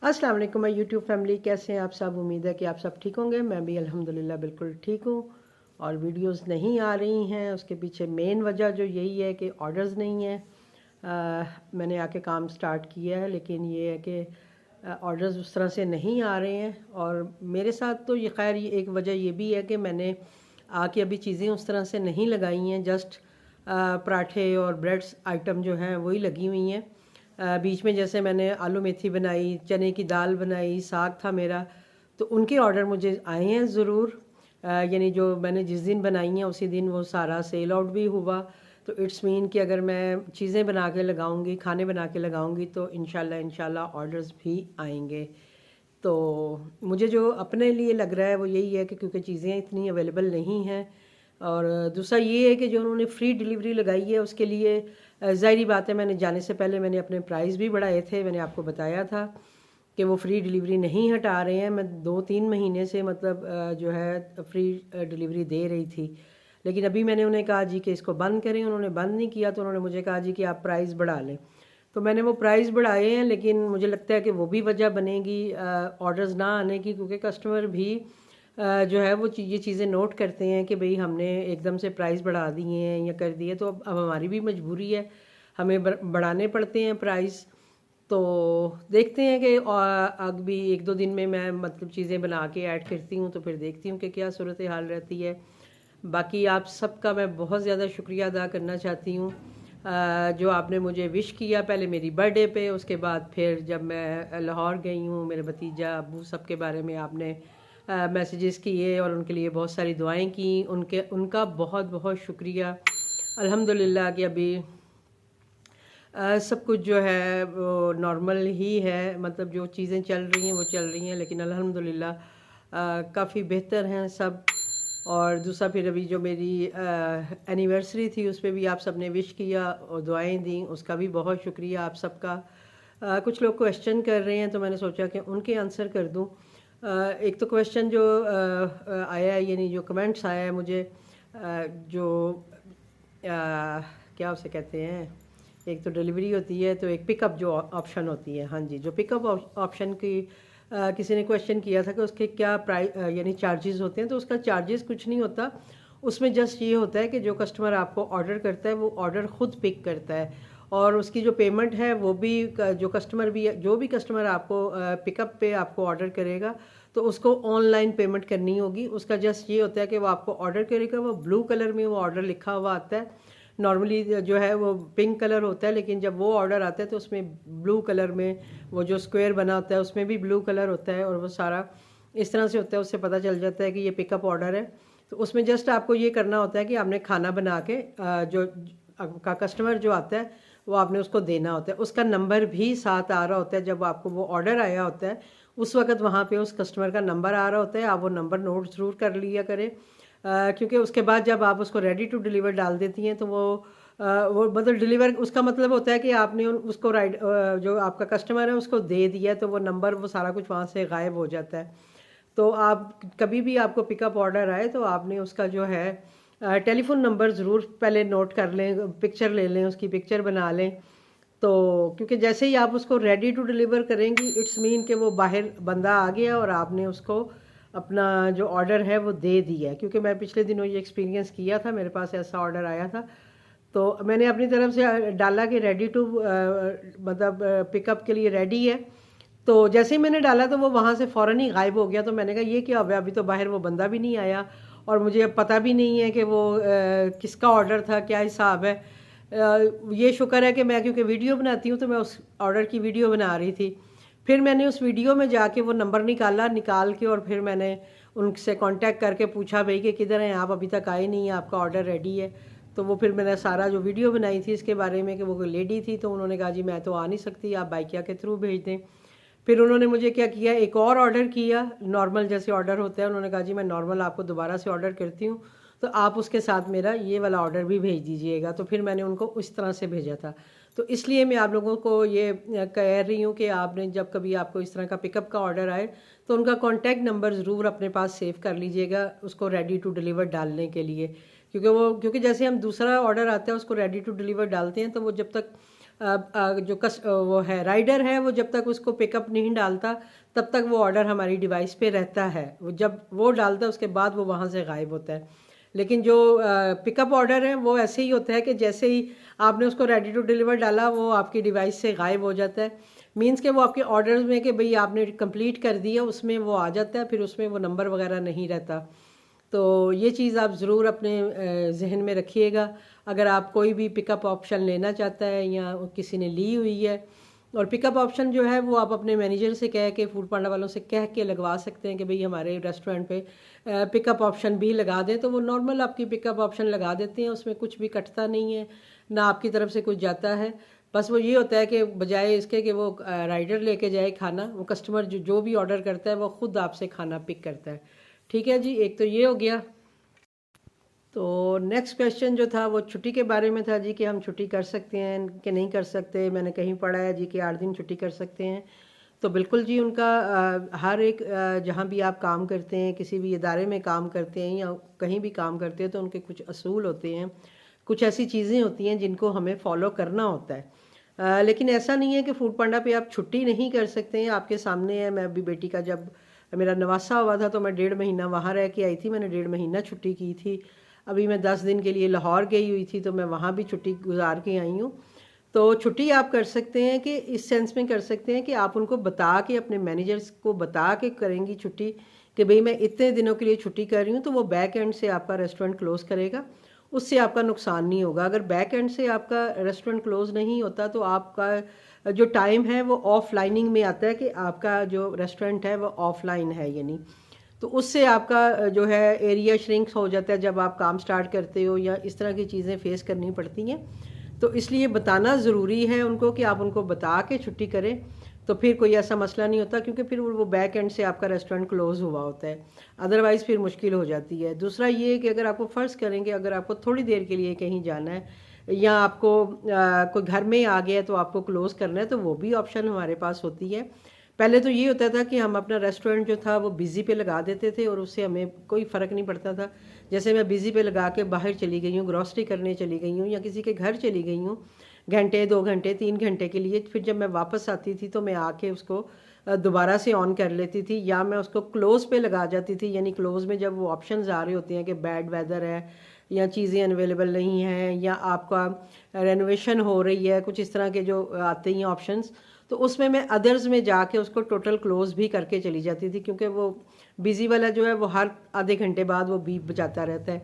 अस्सलाम वालेकुम my YouTube family, कैसे हैं आप सब। उम्मीद है कि आप सब ठीक होंगे। मैं भी अल्हम्दुलिल्लाह बिल्कुल ठीक हूँ। और वीडियोस नहीं आ रही हैं, उसके पीछे मेन वजह जो यही है कि ऑर्डर्स नहीं हैं। मैंने आके काम स्टार्ट किया है, लेकिन ये है कि ऑर्डर्स उस तरह से नहीं आ रहे हैं। और मेरे साथ तो ये खैर ये एक वजह ये भी है कि मैंने आके अभी चीज़ें उस तरह से नहीं लगाई हैं। जस्ट पराठे और ब्रेड्स आइटम जो हैं वही लगी हुई हैं। बीच में जैसे मैंने आलू मेथी बनाई, चने की दाल बनाई, साग था मेरा, तो उनके ऑर्डर मुझे आए हैं ज़रूर। यानी जो मैंने जिस दिन बनाई हैं उसी दिन वो सारा सेल आउट भी हुआ। तो इट्स मीन कि अगर मैं चीज़ें बना के लगाऊंगी, खाने बना के लगाऊंगी, तो इंशाल्लाह ऑर्डर्स भी आएंगे। तो मुझे जो अपने लिए लग रहा है वो यही है कि क्योंकि चीज़ें इतनी अवेलेबल नहीं हैं। और दूसरा ये है कि जो उन्होंने फ्री डिलीवरी लगाई है उसके लिए ज़ाहिरी बात है, मैंने जाने से पहले मैंने अपने प्राइस भी बढ़ाए थे। मैंने आपको बताया था कि वो फ्री डिलीवरी नहीं हटा रहे हैं। मैं 2-3 महीने से मतलब जो है फ्री डिलीवरी दे रही थी, लेकिन अभी मैंने उन्हें कहा जी कि इसको बंद करें। उन्होंने बंद नहीं किया, तो उन्होंने मुझे कहा जी कि आप प्राइस बढ़ा लें। तो मैंने वो प्राइस बढ़ाए हैं, लेकिन मुझे लगता है कि वो भी वजह बनेगी ऑर्डर्स ना आने की, क्योंकि कस्टमर भी जो है वो ये चीज़ें नोट करते हैं कि भाई हमने एकदम से प्राइस बढ़ा दिए हैं या कर दिए, तो अब हमारी भी मजबूरी है, हमें बढ़ाने पड़ते हैं प्राइस। तो देखते हैं कि अभी 1-2 दिन में मैं मतलब चीज़ें बना के ऐड करती हूँ, तो फिर देखती हूँ कि क्या सूरत हाल रहती है। बाकी आप सबका मैं बहुत ज़्यादा शुक्रिया अदा करना चाहती हूँ, जो आपने मुझे विश किया पहले मेरी बर्थडे पे, उसके बाद फिर जब मैं लाहौर गई हूँ, मेरे भतीजा अबू सब के बारे में आपने मैसेजेस किए और उनके लिए बहुत सारी दुआएं की। उनका बहुत बहुत शुक्रिया। अल्हम्दुलिल्लाह कि अभी सब कुछ जो है वो नॉर्मल ही है, मतलब जो चीज़ें चल रही हैं वो चल रही हैं, लेकिन अल्हम्दुलिल्लाह काफ़ी बेहतर हैं सब। और दूसरा फिर अभी जो मेरी एनिवर्सरी थी उस पर भी आप सबने विश किया और दुआएं दी, उसका भी बहुत शुक्रिया आप सबका। कुछ लोग क्वेश्चन कर रहे हैं, तो मैंने सोचा कि उनके आंसर कर दूं। एक तो क्वेश्चन जो आया है, यानी जो कमेंट्स आया है मुझे, जो क्या उसे कहते हैं, एक तो डिलीवरी होती है, तो एक पिकअप जो ऑप्शन होती है। हाँ जी, जो पिकअप ऑप्शन की किसी ने क्वेश्चन किया था कि उसके क्या प्राइस यानी चार्जेस होते हैं। तो उसका चार्जेस कुछ नहीं होता, उसमें जस्ट ये होता है कि जो कस्टमर आपको ऑर्डर करता है वो ऑर्डर ख़ुद पिक करता है, और उसकी जो पेमेंट है वो भी जो भी कस्टमर आपको पिकअप पे आपको ऑर्डर करेगा तो उसको ऑनलाइन पेमेंट करनी होगी। उसका जस्ट ये होता है कि वो आपको ऑर्डर करेगा, वो ब्लू कलर में वो ऑर्डर लिखा हुआ आता है। नॉर्मली जो है वो पिंक कलर होता है, लेकिन जब वो ऑर्डर आता है तो उसमें ब्लू कलर में वो जो स्क्वायर बना होता है उसमें भी ब्लू कलर होता है, और वो सारा इस तरह से होता है। उससे पता चल जाता है कि ये पिकअप ऑर्डर है। तो उसमें जस्ट आपको ये करना होता है कि आपने खाना बना के जो आपका कस्टमर जो आता है वो आपने उसको देना होता है। उसका नंबर भी साथ आ रहा होता है। जब आपको वो ऑर्डर आया होता है उस वक्त वहाँ पे उस कस्टमर का नंबर आ रहा होता है, आप वो नंबर नोट ज़रूर कर लिया करें, क्योंकि उसके बाद जब आप उसको रेडी टू डिलीवर डाल देती हैं तो वो मतलब डिलीवर उसका मतलब होता है कि आपने उसको जो आपका कस्टमर है उसको दे दिया, तो वो नंबर वो सारा कुछ वहाँ से गायब हो जाता है। तो आप कभी भी आपको पिकअप ऑर्डर आए तो आपने उसका जो है टेलीफोन नंबर ज़रूर पहले नोट कर लें, पिक्चर ले लें, उसकी पिक्चर बना लें। तो क्योंकि जैसे ही आप उसको रेडी टू डिलीवर करेंगी इट्स मीन कि वो बाहर बंदा आ गया और आपने उसको अपना जो ऑर्डर है वो दे दिया। क्योंकि मैं पिछले दिनों ये एक्सपीरियंस किया था, मेरे पास ऐसा ऑर्डर आया था, तो मैंने अपनी तरफ से डाला कि रेडी टू मतलब पिकअप के लिए रेडी है। तो जैसे ही मैंने डाला तो वो वहाँ से फ़ौरन ही गायब हो गया। तो मैंने कहा ये क्या हो गया, अभी तो बाहर वो बंदा भी नहीं आया और मुझे अब पता भी नहीं है कि वो किसका ऑर्डर था, क्या हिसाब है। ये शुक्र है कि मैं क्योंकि वीडियो बनाती हूँ तो मैं उस ऑर्डर की वीडियो बना रही थी। फिर मैंने उस वीडियो में जाके वो नंबर निकाल के और फिर मैंने उनसे कांटेक्ट करके पूछा भाई कि किधर हैं आप, अभी तक आए नहीं हैं, आपका ऑर्डर रेडी है। तो वो फिर मैंने सारा जो वीडियो बनाई थी इसके बारे में कि वो लेडी थी, तो उन्होंने कहा जी मैं तो आ नहीं सकती, आप बाइकिया के थ्रू भेज दें। फिर उन्होंने मुझे क्या किया, एक और ऑर्डर किया नॉर्मल जैसे ऑर्डर होता है। उन्होंने कहा जी मैं नॉर्मल आपको दोबारा से ऑर्डर करती हूँ, तो आप उसके साथ मेरा ये वाला ऑर्डर भी भेज दीजिएगा। तो फिर मैंने उनको उस तरह से भेजा था। तो इसलिए मैं आप लोगों को ये कह रही हूँ कि आपने जब कभी आपको इस तरह का पिकअप का ऑर्डर आए तो उनका कॉन्टैक्ट नंबर ज़रूर अपने पास सेव कर लीजिएगा उसको रेडी टू डिलीवर डालने के लिए। क्योंकि जैसे हम दूसरा ऑर्डर आता है उसको रेडी टू डिलीवर डालते हैं तो वो जब तक वो है राइडर है, वो जब तक उसको पिकअप नहीं डालता तब तक वो ऑर्डर हमारी डिवाइस पे रहता है। वो जब वो डालता है उसके बाद वो वहाँ से गायब होता है। लेकिन जो पिकअप ऑर्डर है वो ऐसे ही होता है कि जैसे ही आपने उसको रेडी टू डिलीवर डाला वो आपकी डिवाइस से गायब हो जाता है। मींस के वो आपके ऑर्डर्स में कि भाई आपने कंप्लीट कर दिया उसमें वो आ जाता है, फिर उसमें वो नंबर वगैरह नहीं रहता। तो ये चीज़ आप ज़रूर अपने जहन में रखिएगा। अगर आप कोई भी पिकअप ऑप्शन लेना चाहता है या किसी ने ली हुई है, और पिकअप ऑप्शन जो है वो आप अपने मैनेजर से कह के, फूड पांडा वालों से कह के लगवा सकते हैं कि भाई हमारे रेस्टोरेंट पे पिकअप ऑप्शन भी लगा दें, तो वो नॉर्मल आपकी पिकअप ऑप्शन लगा देते हैं। उसमें कुछ भी कटता नहीं है, ना आपकी तरफ से कुछ जाता है। बस वो ये होता है कि बजाय इसके कि वो राइडर लेके जाए खाना, वो कस्टमर जो भी ऑर्डर करता है वो ख़ुद आपसे खाना पिक करता है। ठीक है जी, एक तो ये हो गया। तो नेक्स्ट क्वेश्चन जो था वो छुट्टी के बारे में था जी, कि हम छुट्टी कर सकते हैं कि नहीं कर सकते। मैंने कहीं पढ़ा है जी कि 8 दिन छुट्टी कर सकते हैं। तो बिल्कुल जी, उनका हर एक जहाँ भी आप काम करते हैं, किसी भी इदारे में काम करते हैं या कहीं भी काम करते हैं, तो उनके कुछ असूल होते हैं, कुछ ऐसी चीज़ें होती हैं जिनको हमें फॉलो करना होता है। लेकिन ऐसा नहीं है कि फूड पांडा पे आप छुट्टी नहीं कर सकते हैं। आपके सामने है, मैं अभी बेटी का जब मेरा नवासा हुआ था तो मैं 1.5 महीना वहाँ रह के आई थी। मैंने 1.5 महीना छुट्टी की थी। अभी मैं 10 दिन के लिए लाहौर गई हुई थी, तो मैं वहाँ भी छुट्टी गुजार के आई हूँ। तो छुट्टी आप कर सकते हैं कि इस सेंस में कर सकते हैं कि आप उनको बता के, अपने मैनेजर्स को बता के करेंगी छुट्टी कि भाई मैं इतने दिनों के लिए छुट्टी कर रही हूँ, तो वो बैक एंड से आपका रेस्टोरेंट क्लोज़ करेगा। उससे आपका नुकसान नहीं होगा। अगर बैक एंड से आपका रेस्टोरेंट क्लोज़ नहीं होता तो आपका जो टाइम है वो ऑफलाइनिंग में आता है, कि आपका जो रेस्टोरेंट है वो ऑफलाइन है, यानी तो उससे आपका जो है एरिया श्रिंक्स हो जाता है जब आप काम स्टार्ट करते हो, या इस तरह की चीज़ें फेस करनी पड़ती हैं। तो इसलिए बताना ज़रूरी है उनको कि आप उनको बता के छुट्टी करें, तो फिर कोई ऐसा मसला नहीं होता, क्योंकि फिर वो बैक एंड से आपका रेस्टोरेंट क्लोज़ हुआ होता है। अदरवाइज़ फिर मुश्किल हो जाती है। दूसरा ये कि अगर आपको फ़र्ज़ करेंगे, अगर आपको थोड़ी देर के लिए कहीं जाना है या आपको कोई घर में आ गया तो आपको क्लोज़ करना है, तो वो भी ऑप्शन हमारे पास होती है। पहले तो ये होता था कि हम अपना रेस्टोरेंट जो था वो बिज़ी पे लगा देते थे और उससे हमें कोई फ़र्क नहीं पड़ता था। जैसे मैं बिज़ी पे लगा के बाहर चली गई हूँ, ग्रॉसरी करने चली गई हूँ या किसी के घर चली गई हूँ, घंटे 2 घंटे 3 घंटे के लिए, फिर जब मैं वापस आती थी तो मैं आके उसको दोबारा से ऑन कर लेती थी, या मैं उसको क्लोज़ पे लगा जाती थी। यानी क्लोज़ में जब वो ऑप्शंस आ रहे होते हैं कि बैड वेदर है या चीज़ें अनअवेलेबल नहीं हैं या आपका रेनोवेशन हो रही है, कुछ इस तरह के जो आते हैं ऑप्शंस, तो उसमें मैं अदर्स में जाके उसको टोटल क्लोज़ भी करके चली जाती थी, क्योंकि वो बिज़ी वाला जो है वो हर आधे घंटे बाद वो बीप बजाता रहता है,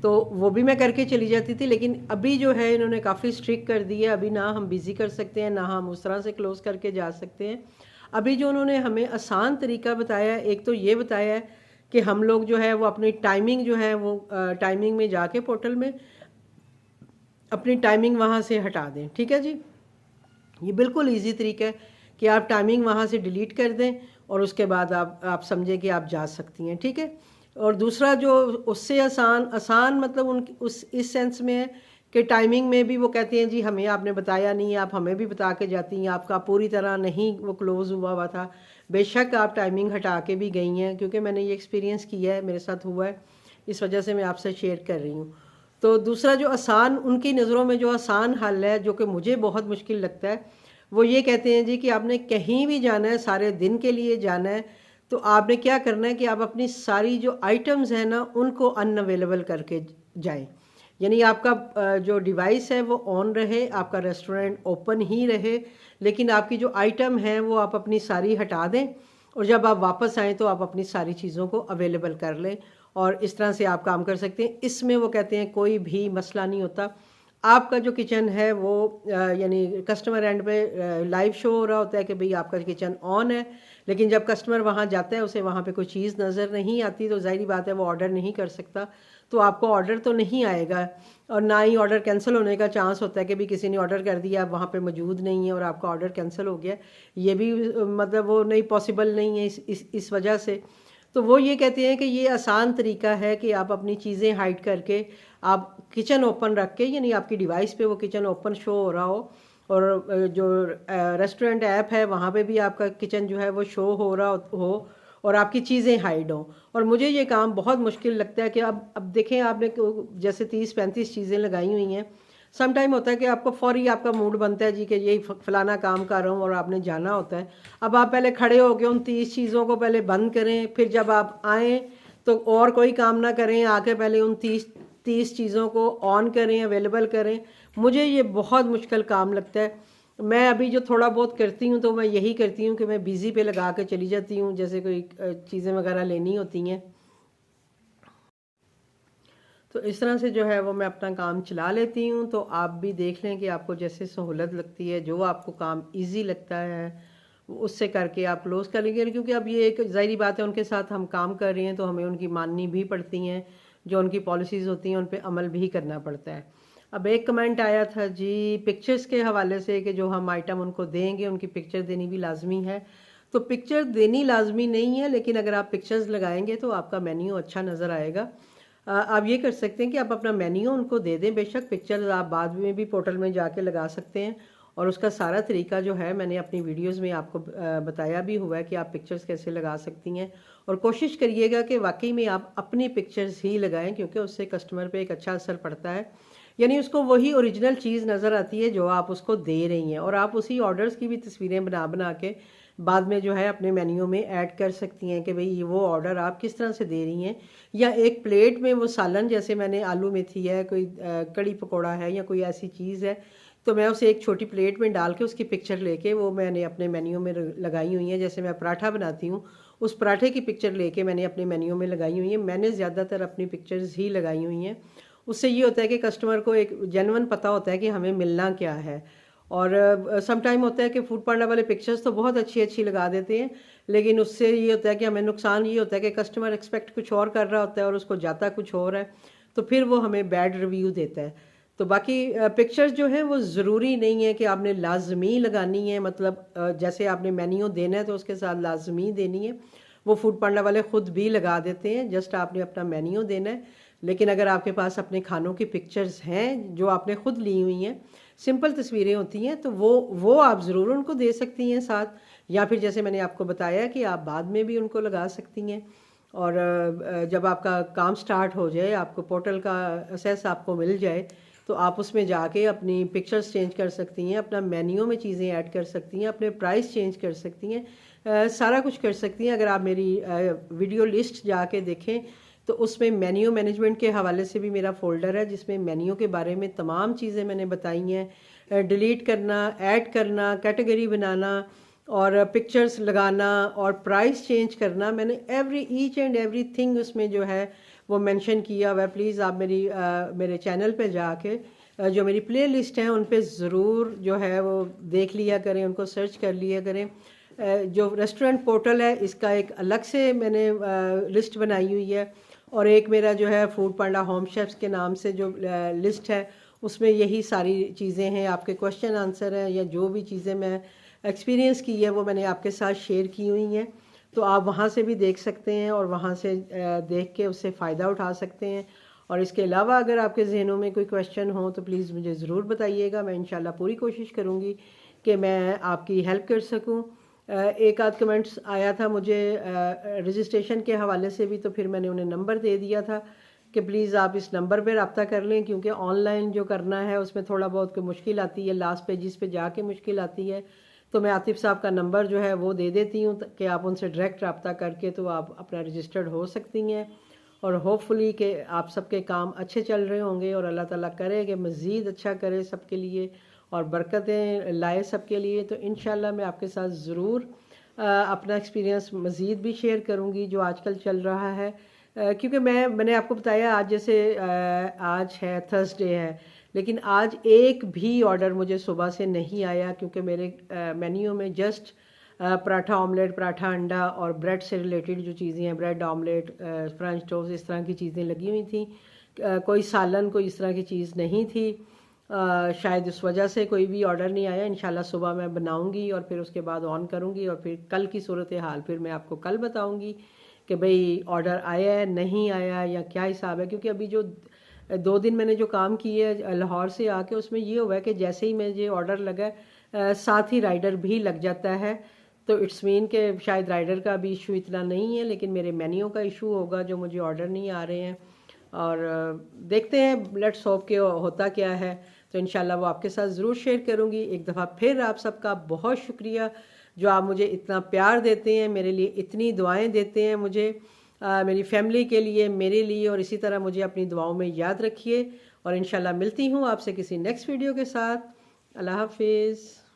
तो वो भी मैं करके चली जाती थी। लेकिन अभी जो है इन्होंने काफ़ी स्ट्रिक्ट कर दी है। अभी ना हम बिज़ी कर सकते हैं, ना हम उस तरह से क्लोज़ करके जा सकते हैं। अभी जो उन्होंने हमें आसान तरीका बताया है, एक तो ये बताया है कि हम लोग जो है वो अपनी टाइमिंग जो है वो टाइमिंग में जाके पोर्टल में अपनी टाइमिंग वहाँ से हटा दें। ठीक है जी, ये बिल्कुल इजी तरीका है कि आप टाइमिंग वहाँ से डिलीट कर दें और उसके बाद आप समझें कि आप जा सकती हैं। ठीक है। और दूसरा जो उससे आसान मतलब उन उस इस सेंस में है कि टाइमिंग में भी वो कहते हैं जी हमें आपने बताया नहीं, आप हमें भी बता के जाती हैं, आपका पूरी तरह नहीं वो क्लोज़ हुआ था। बेशक आप टाइमिंग हटा के भी गई हैं, क्योंकि मैंने ये एक्सपीरियंस किया है, मेरे साथ हुआ है, इस वजह से मैं आपसे शेयर कर रही हूँ। तो दूसरा जो आसान, उनकी नज़रों में जो आसान हल है, जो कि मुझे बहुत मुश्किल लगता है, वो ये कहते हैं जी कि आपने कहीं भी जाना है, सारे दिन के लिए जाना है, तो आपने क्या करना है कि आप अपनी सारी जो आइटम्स हैं ना उनको अनअवेलेबल करके जाएं। यानी आपका जो डिवाइस है वो ऑन रहे, आपका रेस्टोरेंट ओपन ही रहे, लेकिन आपकी जो आइटम है वो आप अपनी सारी हटा दें, और जब आप वापस आएँ तो आप अपनी सारी चीज़ों को अवेलेबल कर लें, और इस तरह से आप काम कर सकते हैं। इसमें वो कहते हैं कोई भी मसला नहीं होता। आपका जो किचन है वो यानी कस्टमर एंड पे लाइव शो हो रहा होता है कि भाई आपका किचन ऑन है, लेकिन जब कस्टमर वहाँ जाता है उसे वहाँ पे कोई चीज़ नज़र नहीं आती, तो ज़ाहिर बात है वो ऑर्डर नहीं कर सकता, तो आपको ऑर्डर तो नहीं आएगा, और ना ही ऑर्डर कैंसिल होने का चांस होता है कि भी किसी ने ऑर्डर कर दिया, वहाँ पे मौजूद नहीं है और आपका ऑर्डर कैंसिल हो गया। ये भी मतलब वो नहीं, पॉसिबल नहीं है इस वजह से। तो वो ये कहते हैं कि ये आसान तरीका है कि आप अपनी चीज़ें हाइड करके आप किचन ओपन रख के, यानी आपकी डिवाइस पे वो किचन ओपन शो हो रहा हो, और जो रेस्टोरेंट ऐप है वहाँ पे भी आपका किचन जो है वो शो हो रहा हो और आपकी चीज़ें हाइड हों। और मुझे ये काम बहुत मुश्किल लगता है कि अब देखें, आपने जैसे 30-35 चीज़ें लगाई हुई हैं, सम टाइम होता है कि आपको फौरी आपका मूड बनता है जी कि यही फलाना काम कर रहा हूँ और आपने जाना होता है। अब आप पहले खड़े होकर उन 30 चीज़ों को पहले बंद करें, फिर जब आप आएँ तो और कोई काम ना करें, आके पहले उन 30 चीज़ों को ऑन करें, अवेलेबल करें। मुझे ये बहुत मुश्किल काम लगता है। मैं अभी जो थोड़ा बहुत करती हूँ तो मैं यही करती हूँ कि मैं बिज़ी पे लगा के चली जाती हूँ, जैसे कोई चीज़ें वगैरह लेनी होती हैं तो इस तरह से जो है वो मैं अपना काम चला लेती हूँ। तो आप भी देख लें कि आपको जैसे सहूलत लगती है, जो आपको काम इजी लगता है उससे करके आप क्लोज़ कर लीजिए, क्योंकि अब ये एक ज़ाहिरी बात है, उनके साथ हम काम कर रहे हैं तो हमें उनकी माननी भी पड़ती हैं, जो उनकी पॉलिसीज़ होती हैं उन पर अमल भी करना पड़ता है। अब एक कमेंट आया था जी पिक्चर्स के हवाले से कि जो हम आइटम उनको देंगे उनकी पिक्चर देनी भी लाजमी है। तो पिक्चर देनी लाजमी नहीं है, लेकिन अगर आप पिक्चर्स लगाएंगे तो आपका मेन्यू अच्छा नज़र आएगा। आप ये कर सकते हैं कि आप अपना मेन्यू उनको दे दें, बेशक पिक्चर्स आप बाद में भी पोर्टल में जाके लगा सकते हैं, और उसका सारा तरीका जो है मैंने अपनी वीडियोस में आपको बताया भी हुआ है कि आप पिक्चर्स कैसे लगा सकती हैं। और कोशिश करिएगा कि वाकई में आप अपनी पिक्चर्स ही लगाएं, क्योंकि उससे कस्टमर पे एक अच्छा असर पड़ता है, यानी उसको वही ओरिजिनल चीज़ नज़र आती है जो आप उसको दे रही हैं, और आप उसी ऑर्डर्स की भी तस्वीरें बना बना के बाद में जो है अपने मेन्यू में ऐड कर सकती हैं कि भाई ये वो ऑर्डर आप किस तरह से दे रही हैं। या एक प्लेट में वो सालन, जैसे मैंने आलू मेथी है, कोई कड़ी पकौड़ा है या कोई ऐसी चीज़ है, तो मैं उसे एक छोटी प्लेट में डाल के उसकी पिक्चर लेके वो मैंने अपने मेन्यू में लगाई हुई है। जैसे मैं पराठा बनाती हूँ, उस पराठे की पिक्चर लेके मैंने अपने मेन्यू में लगाई हुई है। मैंने ज़्यादातर अपनी पिक्चर्स ही लगाई हुई हैं। उससे ये होता है कि कस्टमर को एक जेन्युइन पता होता है कि हमें मिलना क्या है। और सम टाइम होता है कि फूड पांडा वाले पिक्चर्स तो बहुत अच्छी अच्छी लगा देते हैं, लेकिन उससे ये होता है कि हमें नुकसान ये होता है कि कस्टमर एक्सपेक्ट कुछ और कर रहा होता है और उसको जाता कुछ और है, तो फिर वो हमें बैड रिव्यू देता है। तो बाकी पिक्चर्स जो है वो ज़रूरी नहीं है कि आपने लाजमी लगानी है, मतलब जैसे आपने मेन्यू देना है तो उसके साथ लाजमी देनी है, वो फूड पांडा वाले ख़ुद भी लगा देते हैं, जस्ट आपने अपना मेन्यू देना है। लेकिन अगर आपके पास अपने खानों की पिक्चर्स हैं जो आपने ख़ुद ली हुई हैं, सिंपल तस्वीरें होती हैं, तो वो आप ज़रूर उनको दे सकती हैं साथ, या फिर जैसे मैंने आपको बताया कि आप बाद में भी उनको लगा सकती हैं। और जब आपका काम स्टार्ट हो जाए, आपको पोर्टल का एक्सेस आपको मिल जाए, तो आप उसमें जाके अपनी पिक्चर्स चेंज कर सकती हैं, अपना मेन्यू में चीज़ें ऐड कर सकती हैं, अपने प्राइस चेंज कर सकती हैं, सारा कुछ कर सकती हैं। अगर आप मेरी वीडियो लिस्ट जाके देखें तो उसमें मेन्यू मैनेजमेंट के हवाले से भी मेरा फ़ोल्डर है, जिसमें मेन्यू के बारे में तमाम चीज़ें मैंने बताई हैं। डिलीट करना, ऐड करना, कैटेगरी बनाना और पिक्चर्स लगाना और प्राइस चेंज करना, मैंने ईच एंड एवरी थिंग उसमें जो है वो मेंशन किया हुआ है। प्लीज़ आप मेरे चैनल पे जाके जो मेरी प्ले लिस्ट है उन पे ज़रूर जो है वो देख लिया करें, उनको सर्च कर लिया करें। जो रेस्टोरेंट पोर्टल है इसका एक अलग से मैंने लिस्ट बनाई हुई है, और एक मेरा जो है फूड पांडा होम शेफ्स के नाम से जो लिस्ट है उसमें यही सारी चीज़ें हैं, आपके क्वेश्चन आंसर हैं या जो भी चीज़ें मैं एक्सपीरियंस की है वो मैंने आपके साथ शेयर की हुई हैं। तो आप वहाँ से भी देख सकते हैं और वहाँ से देख के उससे फ़ायदा उठा सकते हैं। और इसके अलावा अगर आपके जहनों में कोई क्वेश्चन हो तो प्लीज़ मुझे ज़रूर बताइएगा, मैं इंशाल्लाह पूरी कोशिश करूँगी कि मैं आपकी हेल्प कर सकूँ। एक आध कमेंट्स आया था मुझे रजिस्ट्रेशन के हवाले से भी, तो फिर मैंने उन्हें नंबर दे दिया था कि प्लीज़ आप इस नंबर पर रब्ता कर लें, क्योंकि ऑनलाइन जो करना है उसमें थोड़ा बहुत कोई मुश्किल आती है, लास्ट पेजिस पे जाके मुश्किल आती है। तो मैं आतिफ साहब का नंबर जो है वो दे देती हूँ कि आप उनसे डायरेक्ट रब्ता करके तो आप अपना रजिस्टर्ड हो सकती हैं। और होपफुली कि आप सबके काम अच्छे चल रहे होंगे, और अल्लाह ताला करे कि मज़ीद अच्छा करे सबके लिए और बरकतें लाए सबके लिए। तो इंशाल्लाह मैं आपके साथ ज़रूर अपना एक्सपीरियंस मज़ीद भी शेयर करूँगी जो आजकल चल रहा है, क्योंकि मैंने आपको बताया आज जैसे आज है थर्सडे है, लेकिन आज एक भी ऑर्डर मुझे सुबह से नहीं आया, क्योंकि मेरे मेन्यू में जस्ट पराठा ऑमलेट, पराठा अंडा और ब्रेड से रिलेटेड जो चीज़ें हैं, ब्रेड ऑमलेट, फ्रेंच टोस्ट, इस तरह की चीज़ें लगी हुई थी। कोई सालन, कोई इस तरह की चीज़ नहीं थी। शायद इस वजह से कोई भी ऑर्डर नहीं आया। इंशाल्लाह सुबह मैं बनाऊंगी और फिर उसके बाद ऑन करूंगी, और फिर कल की सूरत हाल फिर मैं आपको कल बताऊंगी कि भाई ऑर्डर आया है नहीं आया या क्या हिसाब है। क्योंकि अभी जो 2 दिन मैंने जो काम किए लाहौर से आके, उसमें ये हुआ है कि जैसे ही मुझे ऑर्डर लगा साथ ही राइडर भी लग जाता है। तो इट्स मीन कि शायद राइडर का भी इशू इतना नहीं है, लेकिन मेरे मेन्यू का इशू होगा जो मुझे ऑर्डर नहीं आ रहे हैं। और देखते हैं, लेट्स होप के होता क्या है। तो इंशाल्लाह वो आपके साथ ज़रूर शेयर करूँगी। एक दफ़ा फिर आप सबका बहुत शुक्रिया जो आप मुझे इतना प्यार देते हैं, मेरे लिए इतनी दुआएं देते हैं, मुझे मेरी फैमिली के लिए, मेरे लिए, और इसी तरह मुझे अपनी दुआओं में याद रखिए। और इंशाल्लाह मिलती हूँ आपसे किसी नेक्स्ट वीडियो के साथ। अल्लाह हाफिज़।